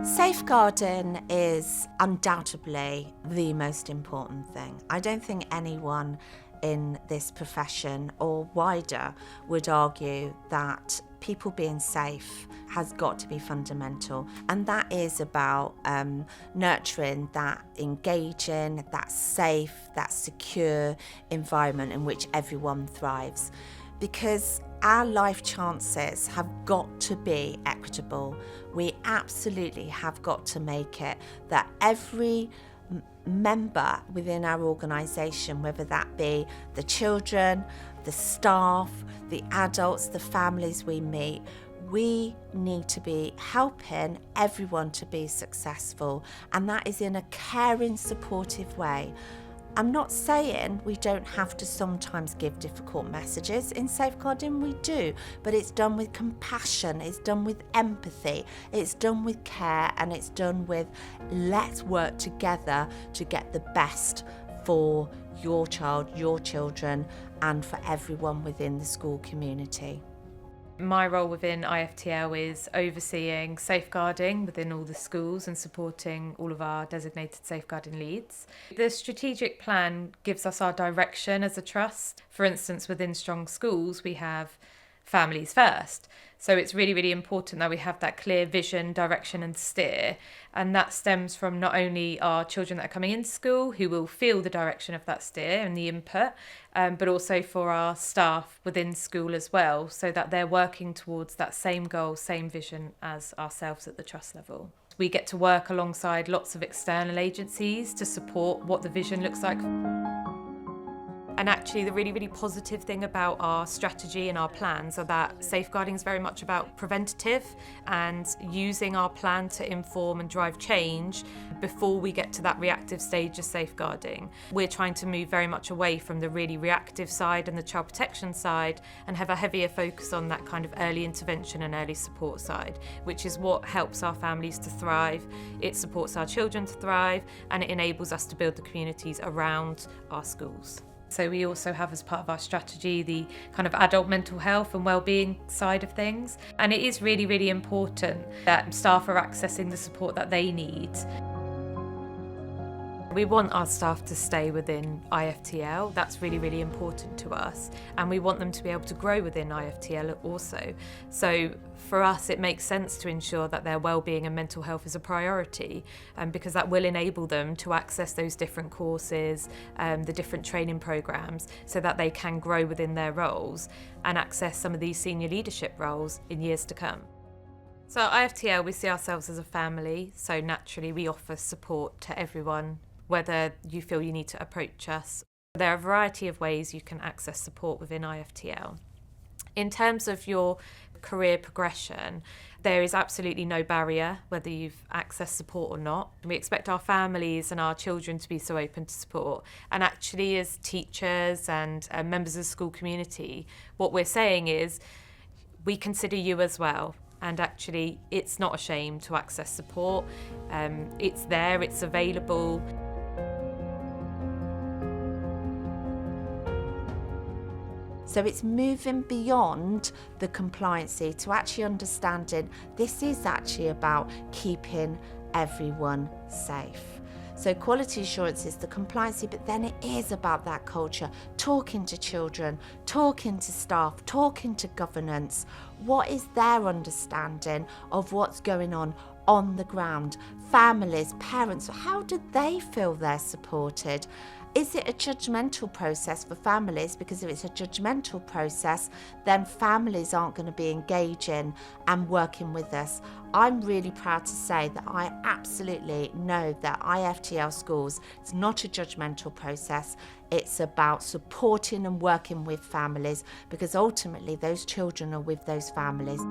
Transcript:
Safeguarding is undoubtedly the most important thing. I don't think anyone in this profession or wider would argue that people being safe has got to be fundamental, and that is about nurturing that engaging, that safe, that secure environment in which everyone thrives, because our life chances have got to be equitable. We absolutely have got to make it that every member within our organisation, whether that be the children, the staff, the adults, the families we meet, we need to be helping everyone to be successful, and that is in a caring, supportive way. I'm not saying we don't have to sometimes give difficult messages. In safeguarding we do, but it's done with compassion, it's done with empathy, it's done with care, and it's done with let's work together to get the best for your child, your children, and for everyone within the school community. My role within IFtL is overseeing safeguarding within all the schools and supporting all of our designated safeguarding leads. The strategic plan gives us our direction as a trust. For instance, within Strong Schools, we have families first. So it's really, really important that we have that clear vision, direction and steer. And that stems from not only our children that are coming into school, who will feel the direction of that steer and the input, but also for our staff within school as well, so that they're working towards that same goal, same vision as ourselves at the trust level. We get to work alongside lots of external agencies to support what the vision looks like. And actually the really, really positive thing about our strategy and our plans are that safeguarding is very much about preventative and using our plan to inform and drive change before we get to that reactive stage of safeguarding. We're trying to move very much away from the really reactive side and the child protection side and have a heavier focus on that kind of early intervention and early support side, which is what helps our families to thrive, it supports our children to thrive, and it enables us to build the communities around our schools. So we also have as part of our strategy the kind of adult mental health and wellbeing side of things. And it is really, really important that staff are accessing the support that they need. We want our staff to stay within IFtL. That's really, really important to us. And we want them to be able to grow within IFtL also. So for us, it makes sense to ensure that their wellbeing and mental health is a priority, because that will enable them to access those different courses, the different training programs, so that they can grow within their roles and access some of these senior leadership roles in years to come. So at IFtL, we see ourselves as a family. So naturally, we offer support to everyone, whether you feel you need to approach us. There are a variety of ways you can access support within IFtL. In terms of your career progression, there is absolutely no barrier whether you've accessed support or not. We expect our families and our children to be so open to support. And actually, as teachers and members of the school community, what we're saying is we consider you as well. And actually, it's not a shame to access support. It's there, it's available. So it's moving beyond the compliancy to actually understanding this is actually about keeping everyone safe. So quality assurance is the compliancy, but then it is about that culture, talking to children, talking to staff, talking to governance. What is their understanding of what's going on the ground? Families, parents, how do they feel they're supported? Is it a judgmental process for families? Because if it's a judgmental process, then families aren't going to be engaging and working with us. I'm really proud to say that I absolutely know that IFtL schools, it's not a judgmental process. It's about supporting and working with families, because ultimately those children are with those families.